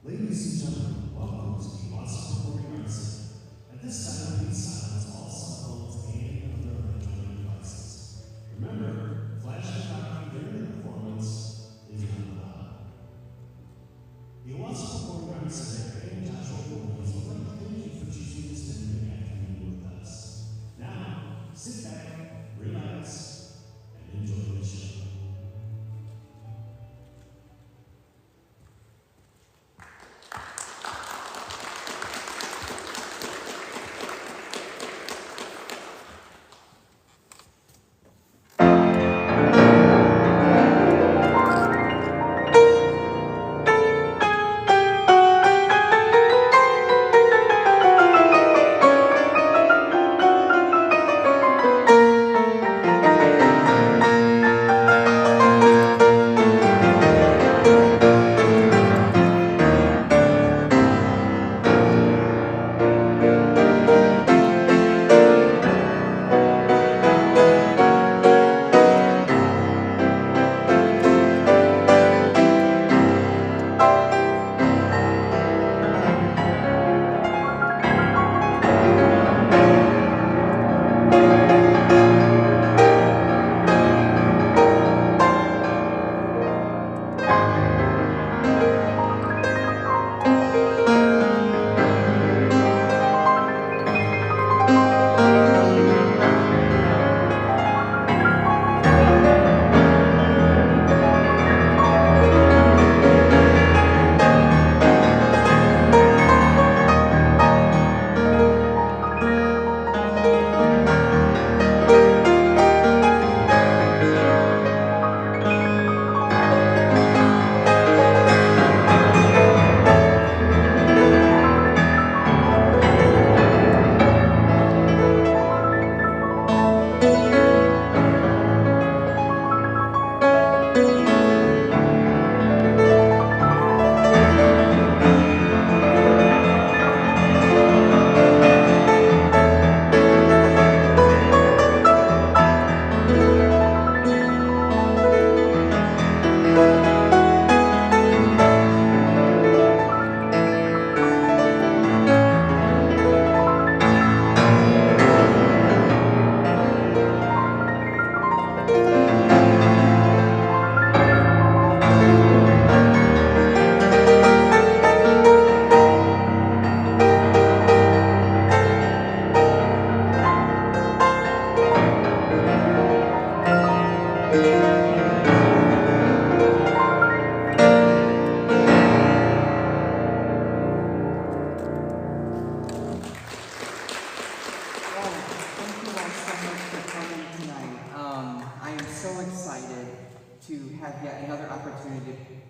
Ladies and gentlemen, welcome to the Owosso Performing Arts Center. At this time, please silence all cell phones and other electronic devices. Remember, flashing power during the performance is not allowed. The Owosso Performing Arts Center and Joshua Williams would like to thank you for choosing to spend the afternoon with us. Now, sit back, relax, and enjoy the show.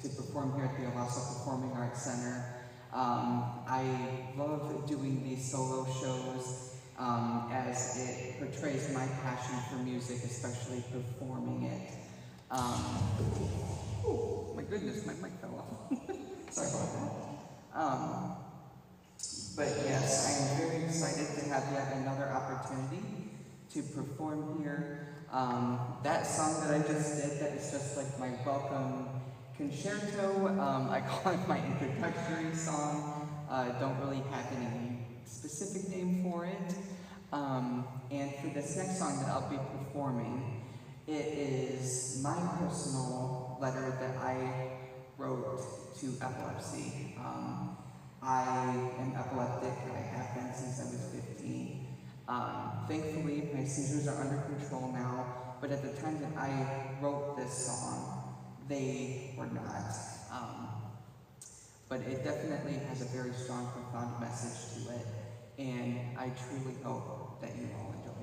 To perform here at the Owosso Performing Arts Center. I love doing these solo shows as it portrays my passion for music, especially performing it. Oh my goodness, my mic fell off. Sorry about that. But yes, I am very excited to have yet another opportunity to perform here. That song that I just did, that is just like my welcome concerto. I call it my introductory song. Don't really have any specific name for it. And for this next song that I'll be performing, it is my personal letter that I wrote to epilepsy. I am epileptic. I have been since I was 15. Thankfully, my seizures are under control now, but at the time that I wrote this song, they were not. But it definitely has a very strong, profound message to it, and I truly hope that you all enjoy it.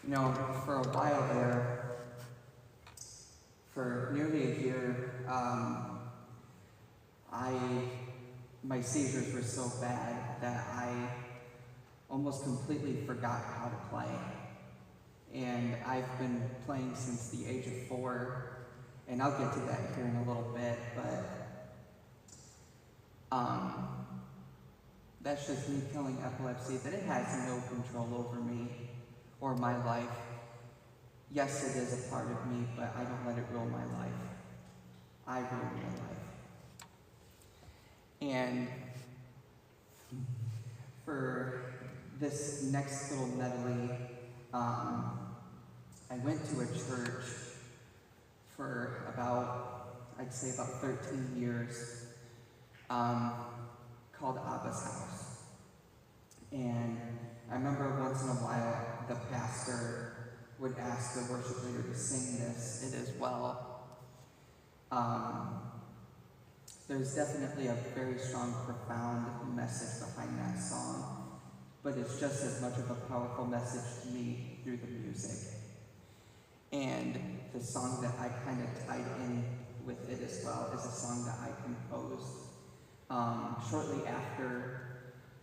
You know, for a while there, for nearly a year, my seizures were so bad that I almost completely forgot how to play. And I've been playing since the age of 4, and I'll get to that here in a little bit, but that's just me killing epilepsy, that it has no control over me or my life. Yes, it is a part of me, but I don't let it rule my life. I rule my life. And for this next little medley, I went to a church for I'd say about 13 years, called Abba's House. And I remember once in a while, the pastor would ask the worship leader to sing it as well. There's definitely a very strong, profound message behind that song, but it's just as much of a powerful message to me through the music. And the song that I kind of tied in with it as well is a song that I composed shortly after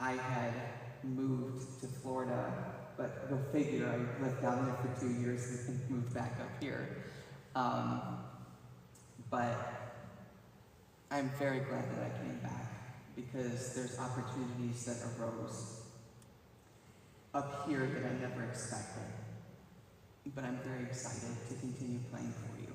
I had moved to Florida, but go figure, I lived down there for 2 years and moved back up here. But I'm very glad that I came back, because there's opportunities that arose up here that I never expected. But I'm very excited to continue playing for you.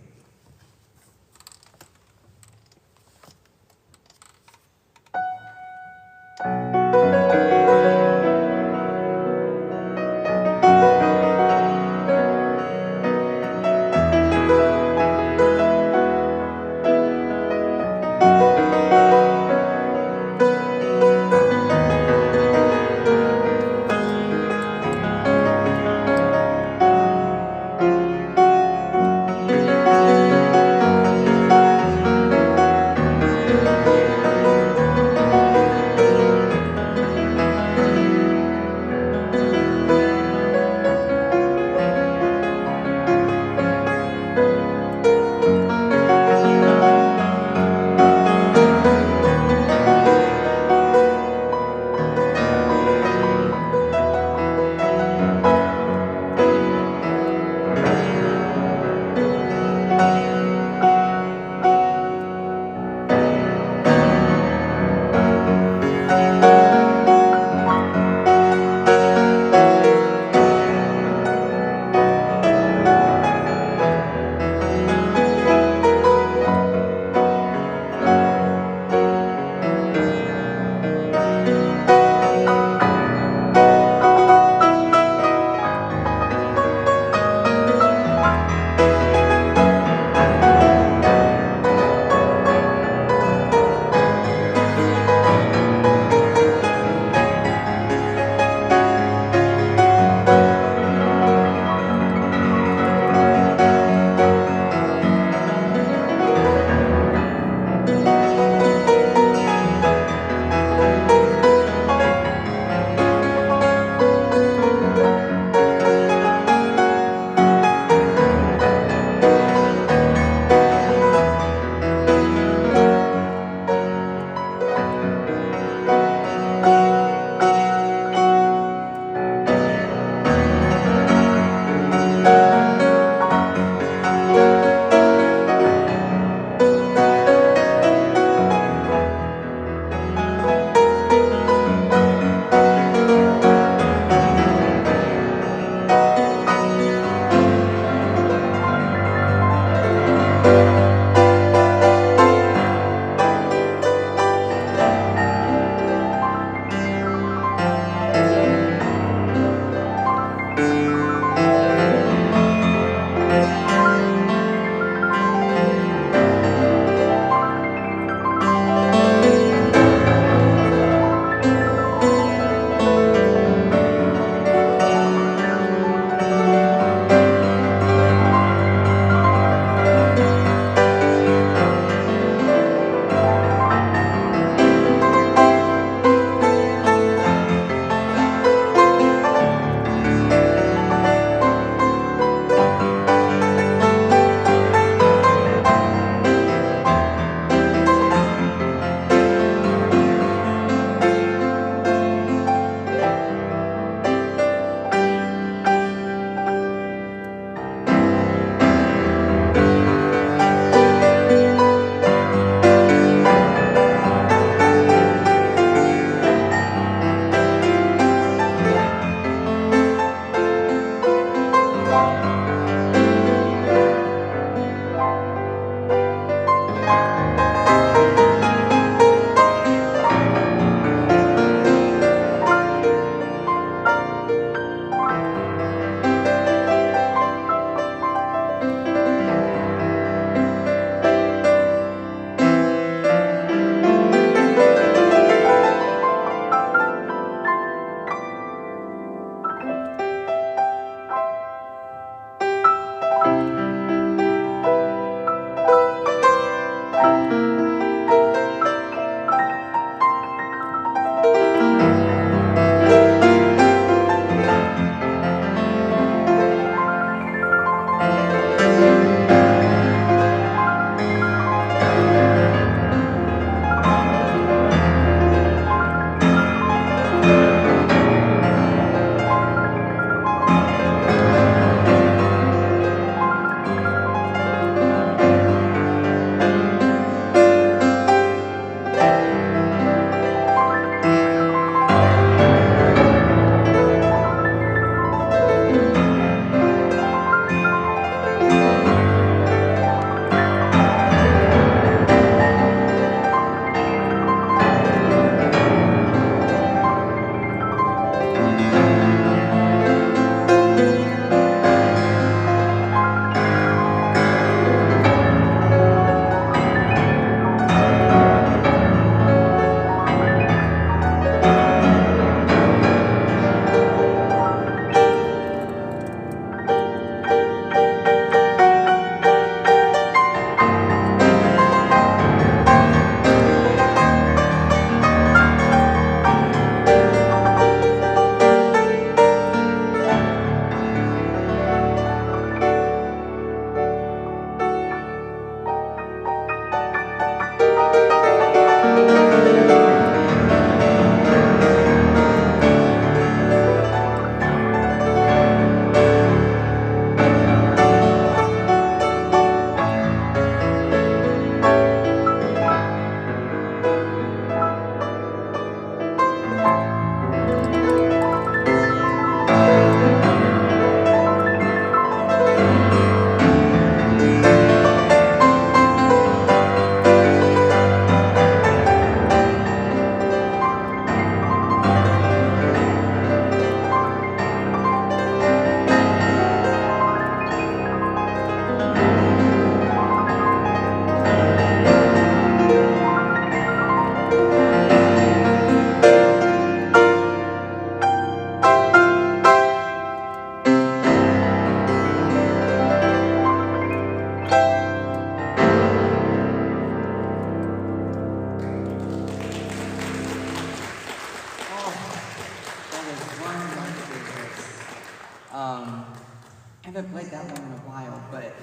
played that one in a while, but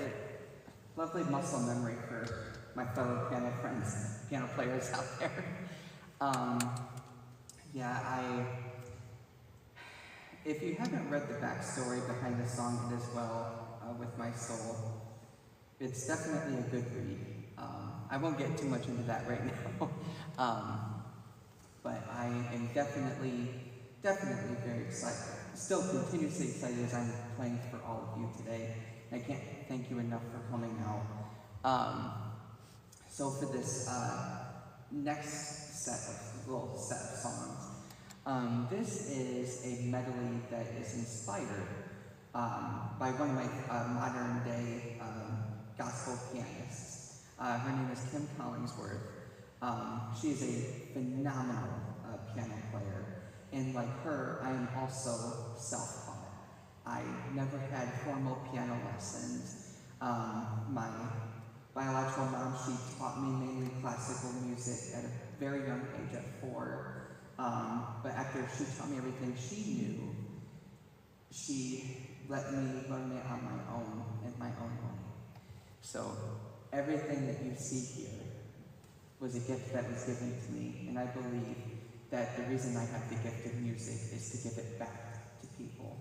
lovely muscle memory for my fellow piano friends, piano players out there. If you haven't read the backstory behind the song It Is Well with My Soul, it's definitely a good read. I won't get too much into that right now, but I am definitely very excited. Still continuously excited as I'm playing for all of you today. I can't thank you enough for coming out. So for this next little set of songs, this is a medley that is inspired by one of my modern day gospel pianists. Her name is Kim Collingsworth. She is a phenomenal piano player, and like her, I am also self-taught. I never had formal piano lessons. My biological mom, she taught me mainly classical music at a very young age, at 4. But after she taught me everything she knew, she let me learn it on my own, in my own way. So everything that you see here was a gift that was given to me, and I believe that the reason I have the gift of music is to give it back to people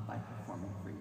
by performing for you.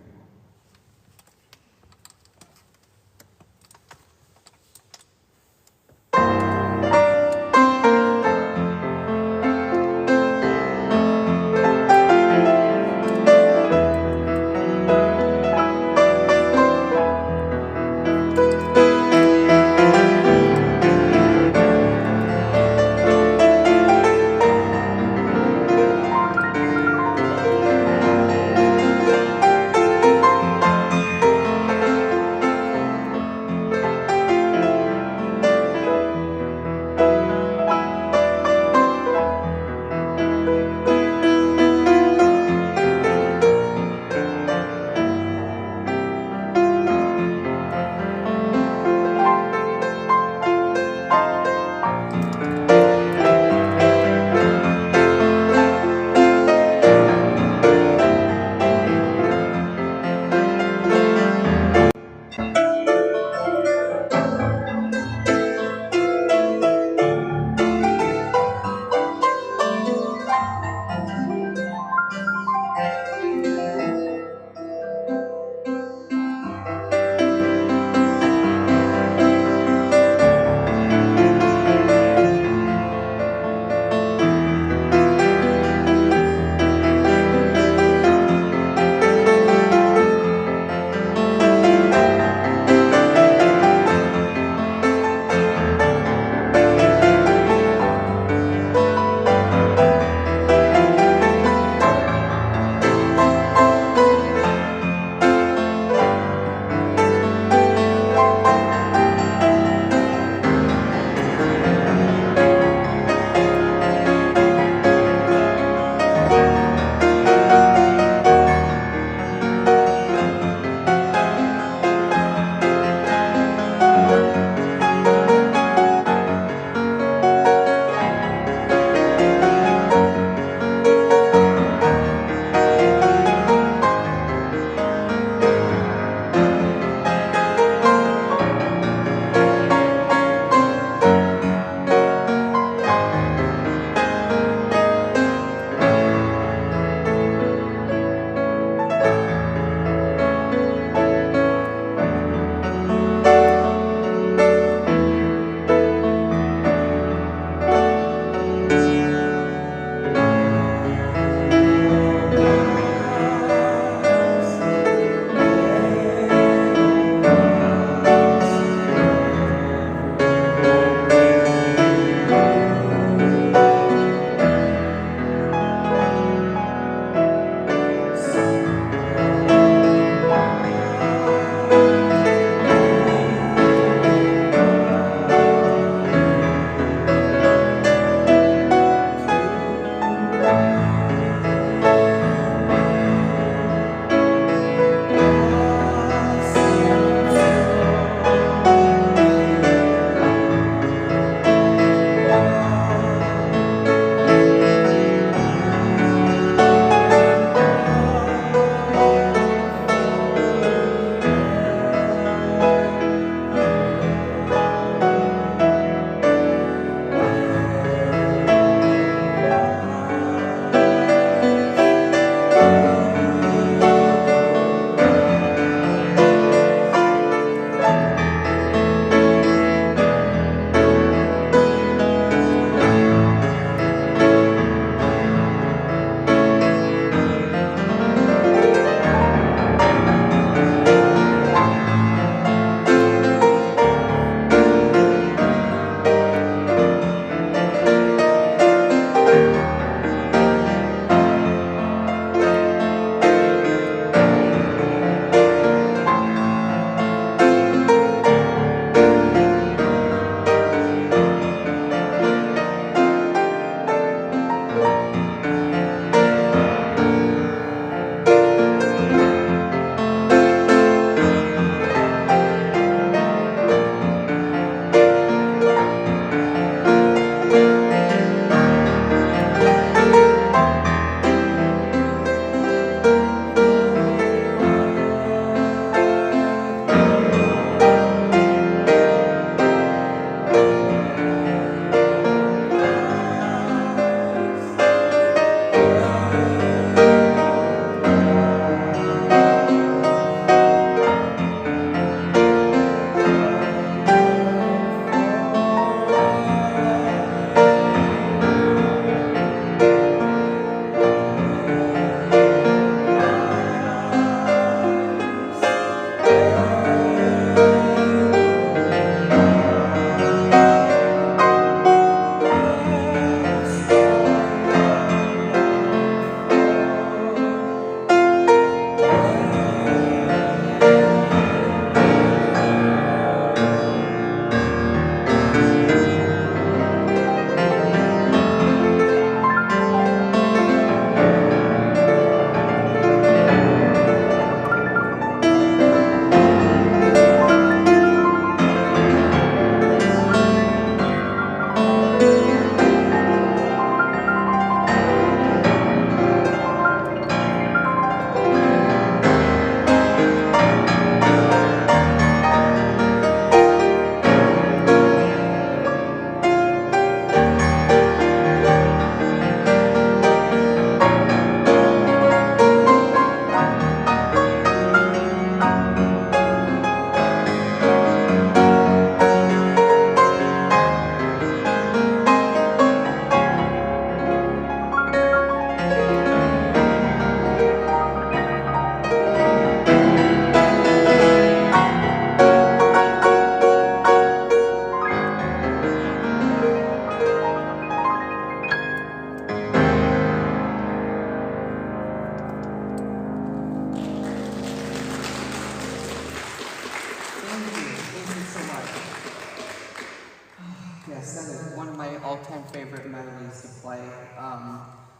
favorite melodies to play.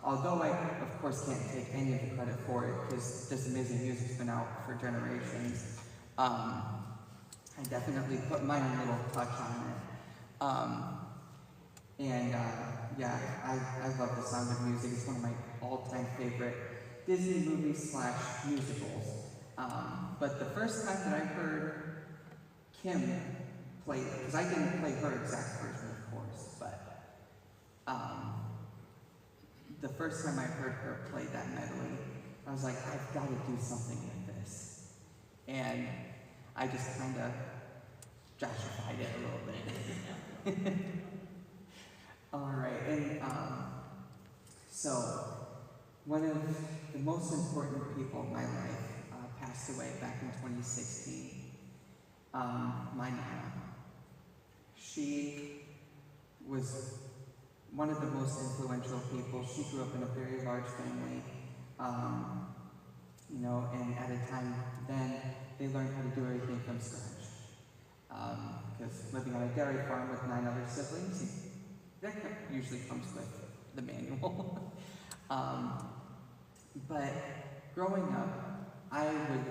Although I, of course, can't take any of the credit for it because this amazing music's been out for generations, I definitely put my own little touch on it. Yeah, I love The Sound of Music. It's one of my all-time favorite Disney movies / musicals. But the first time that I heard Kim play it, because I didn't play her exact version, of course, but the first time I heard her play that medley, I was like, I've got to do something with this. And I just kind of Joshified it a little bit. All right, and so one of the most important people in my life passed away back in 2016. My Nana. She was one of the most influential people. She grew up in a very large family, you know, and at a time then they learned how to do everything from scratch. Because living on a dairy farm with 9 other siblings, that usually comes with the manual. But growing up, I would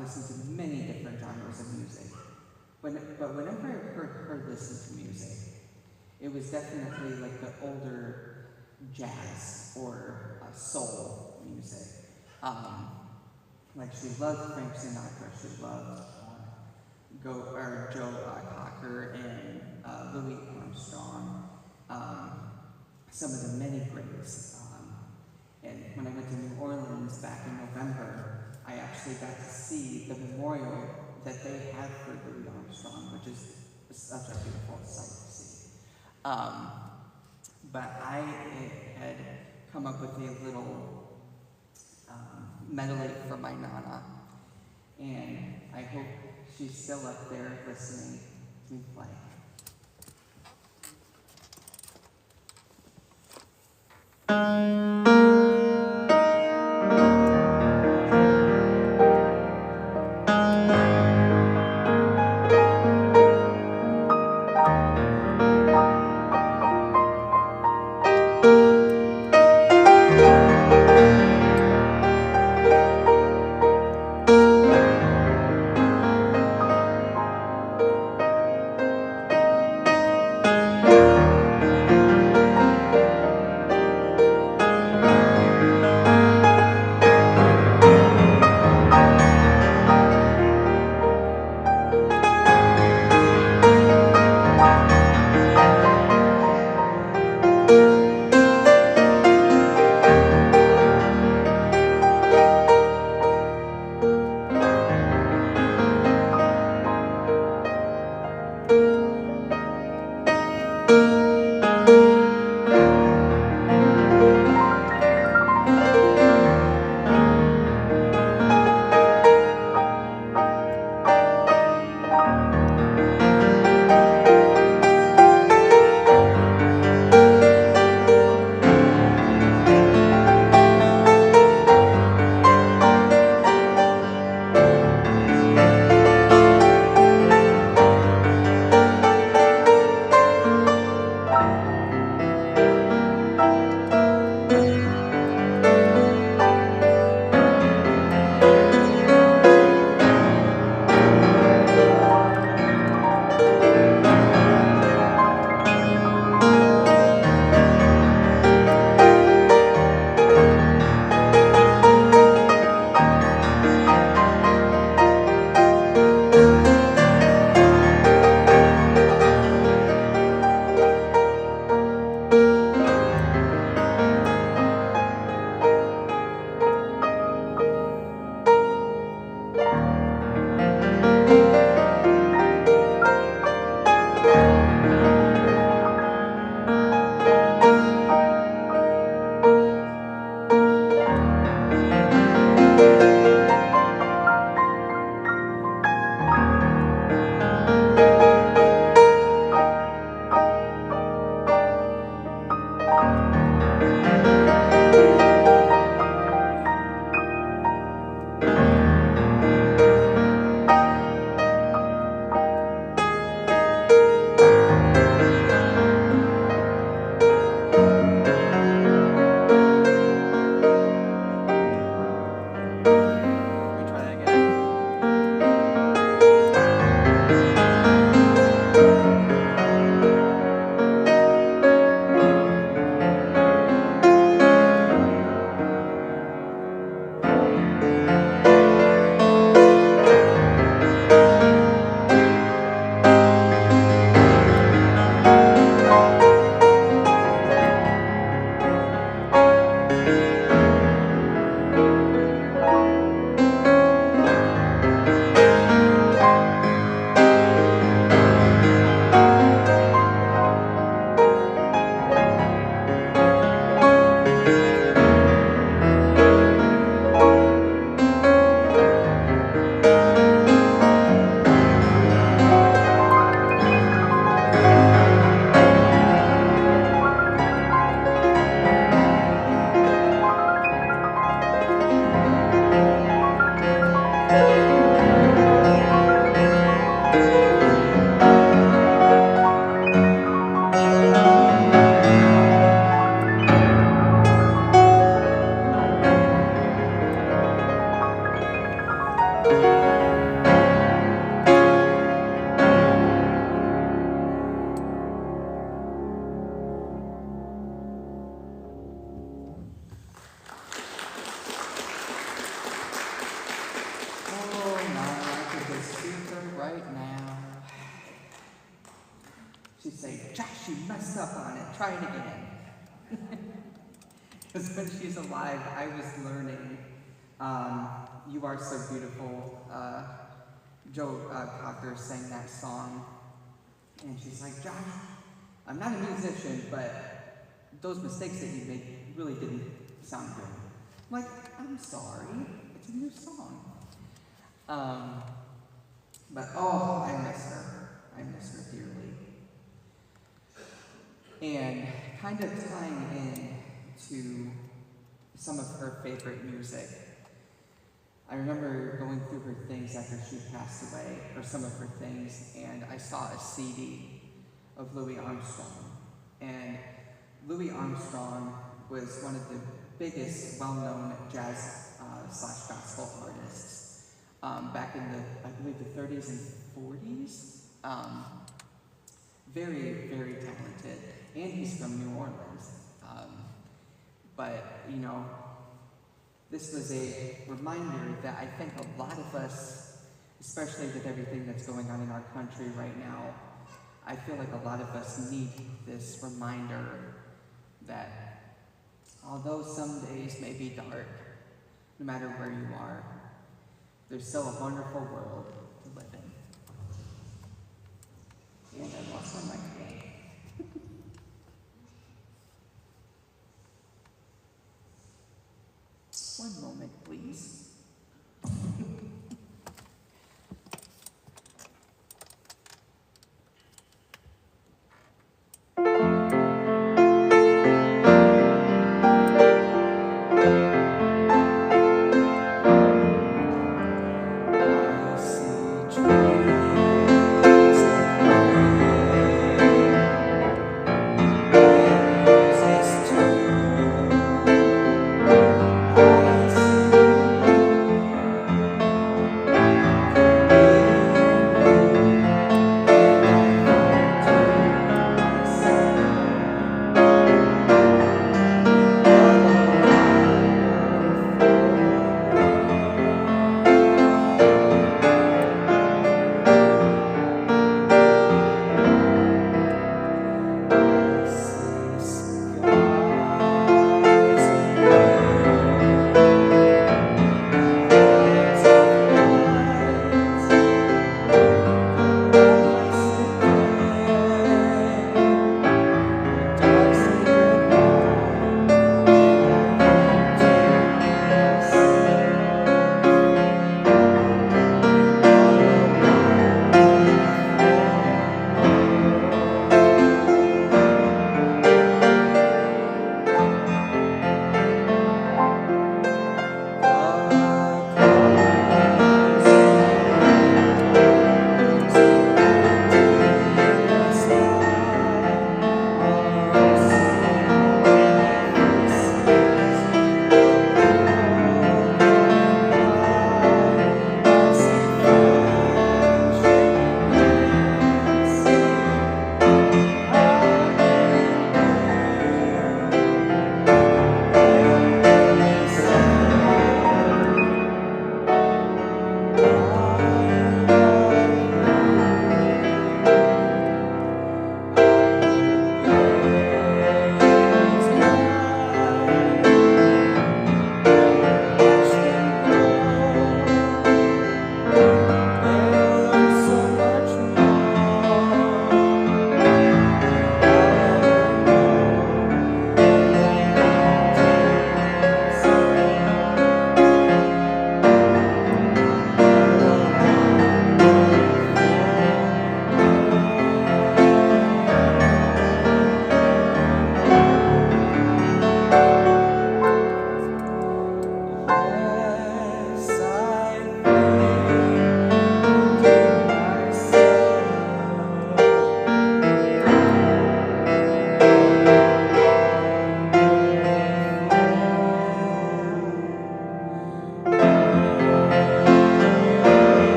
listen to many different genres of music. But whenever I heard her listen to music, it was definitely like the older jazz or soul music. Like she loved Frank Sinatra, she loved Joe Cocker and Louis Armstrong, some of the many greats. And when I went to New Orleans back in November, I actually got to see the memorial that they have for Louis Armstrong, which is such a beautiful sight to see. But I had come up with a little medley for my Nana, and I hope she's still up there listening to me play. say, Josh, you messed up on it, try it again. Because when she's alive, I was learning You Are So Beautiful. Joe Cocker sang that song, and she's like, Josh, I'm not a musician, but those mistakes that you made really didn't sound good. I'm like, I'm sorry, it's a new song. But oh, I miss her dearly. And kind of tying in to some of her favorite music, I remember going through her things after she passed away, or some of her things, and I saw a CD of Louis Armstrong. And Louis Armstrong was one of the biggest, well-known jazz / gospel artists back in the, I believe, the 30s and 40s. Very, very talented, and he's from New Orleans. But, you know, this was a reminder that I think a lot of us, especially with everything that's going on in our country right now, I feel like a lot of us need this reminder that although some days may be dark, no matter where you are, there's still a wonderful world to live in. And I lost my mic again. One moment, please.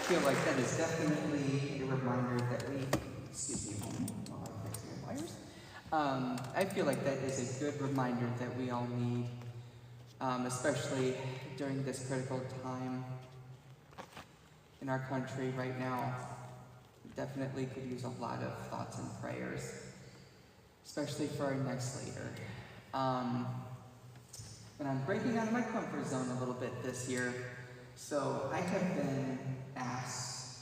feel like that is definitely a reminder that we, excuse me a moment while I fix my wires. I feel like that is a good reminder that we all need, especially during this critical time in our country right now. We definitely could use a lot of thoughts and prayers, especially for our next leader. And I'm breaking out of my comfort zone a little bit this year, so I have been asked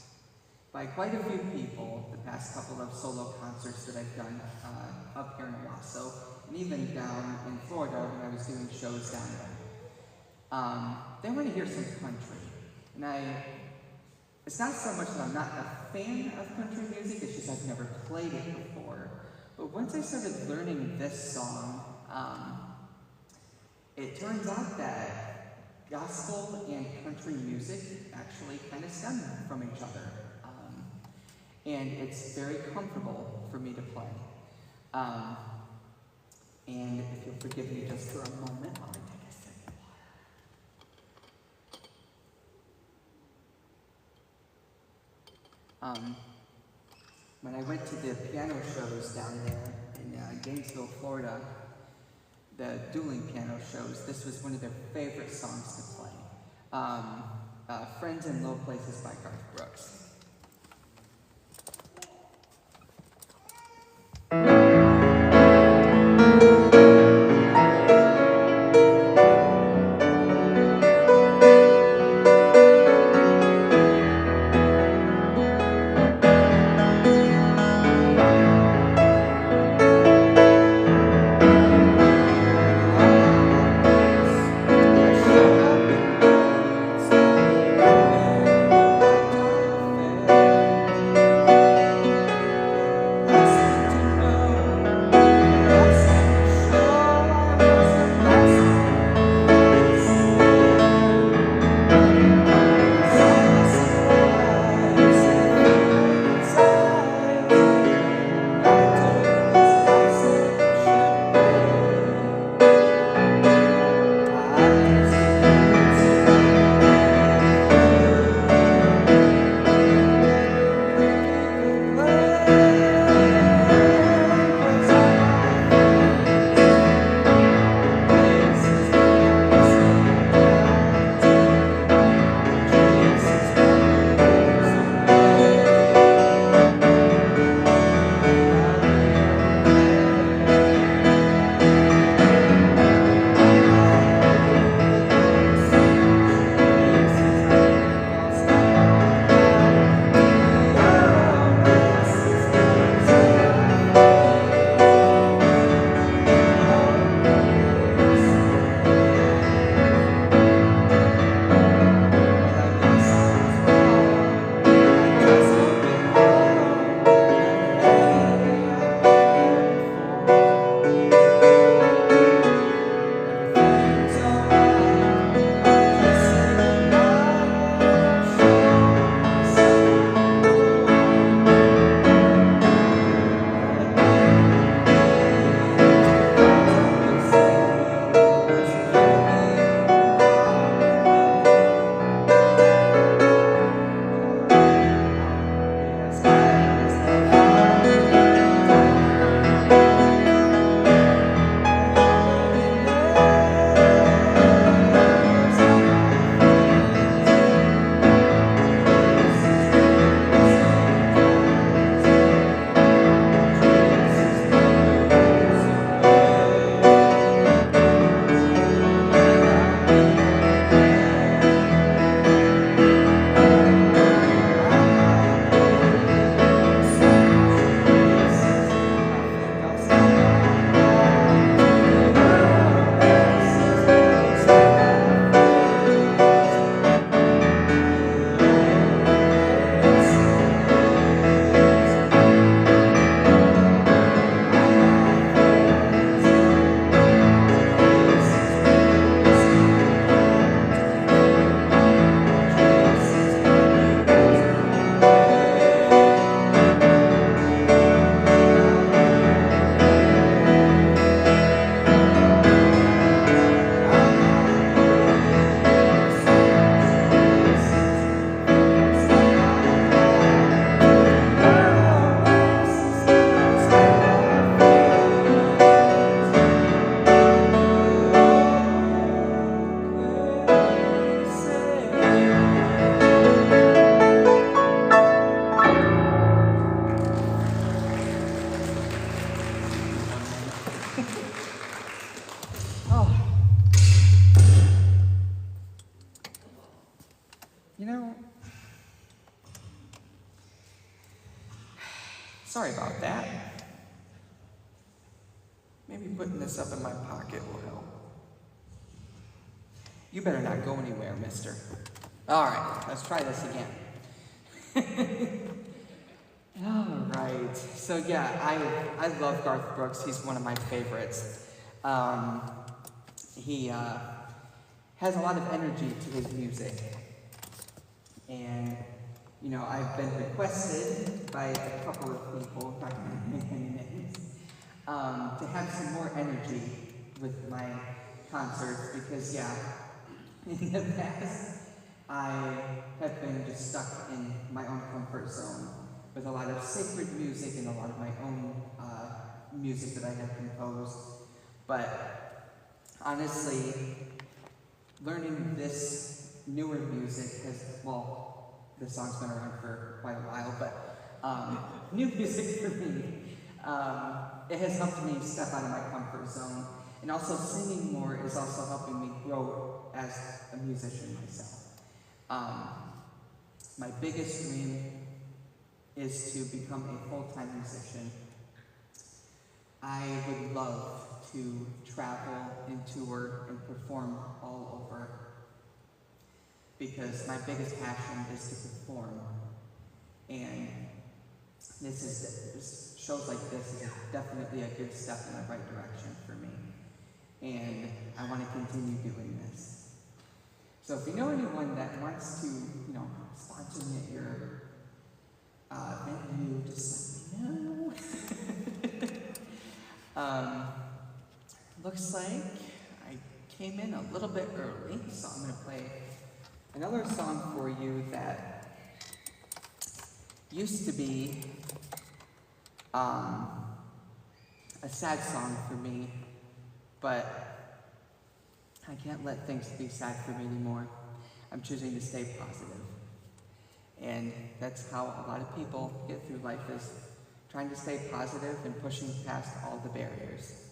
by quite a few people the past couple of solo concerts that I've done up here in Owosso, and even down in Florida when I was doing shows down there. They want to hear some country, and it's not so much that I'm not a fan of country music, it's just I've never played it before. But once I started learning this song, it turns out that gospel and country music actually kind of stem from each other. And it's very comfortable for me to play. And if you'll forgive me just for a moment while I take a sip of water. When I went to the piano shows down there in Gainesville, Florida, the dueling piano shows, this was one of their favorite songs to play. Friends in Low Places by Garth Brooks. Sorry about that. Maybe putting this up in my pocket will help. You better not go anywhere, mister. All right, let's try this again. All right, so yeah, I love Garth Brooks. He's one of my favorites. He has a lot of energy to his music. And, you know, I've been requested by a couple of people, not going to make any names, to have some more energy with my concerts because, yeah, in the past, I have been just stuck in my own comfort zone with a lot of sacred music and a lot of my own music that I have composed. But honestly, learning this newer music has, well, the song's been around for quite a while, but new music for me, it has helped me step out of my comfort zone. And also singing more is also helping me grow as a musician myself. My biggest dream is to become a full-time musician. I would love to travel and tour and perform all over because my biggest passion is to perform. And shows like this is definitely a good step in the right direction for me. And I want to continue doing this. So if you know anyone that wants to, you know, sponsor me at your venue, just let me know. Looks like I came in a little bit early, so I'm going to play another song for you that used to be a sad song for me, but I can't let things be sad for me anymore. I'm choosing to stay positive. And that's how a lot of people get through life, is trying to stay positive and pushing past all the barriers.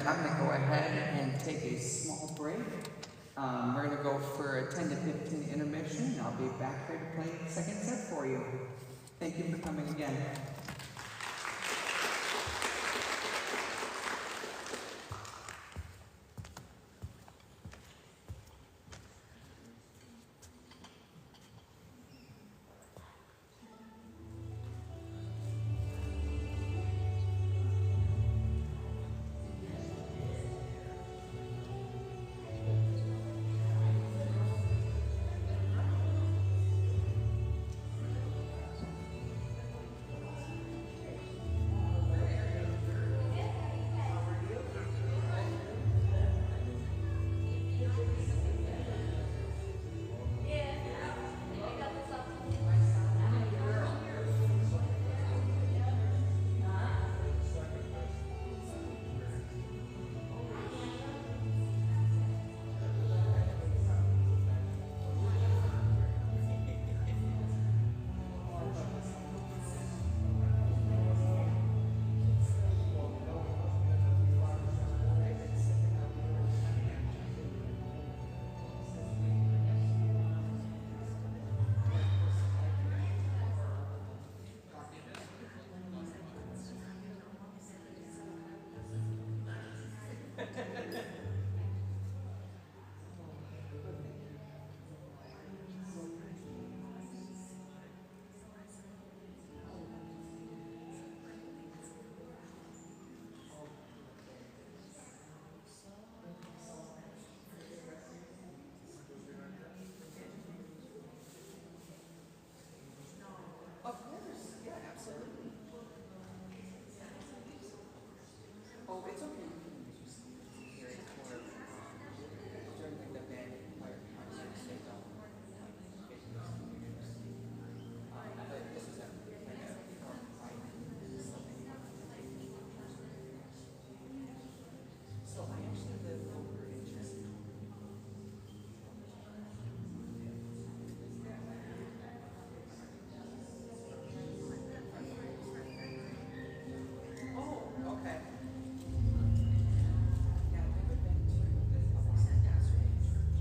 I'm gonna go ahead and take a small break. We're gonna go for a 10 to 15 intermission, and I'll be back here to play the second set for you. Thank you for coming again. Of course, yeah, absolutely. Oh, it's okay. You can just hear it for during like the band or concert they don't like videos. But this is a like a so I actually live over in Chester. Oh, okay. Yeah, I've never been to this Owosso Nazarene church.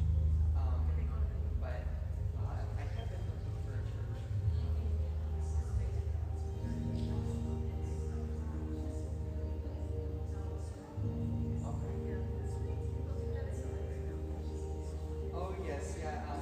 But I have been looking for a church. Okay. Oh yes, yeah.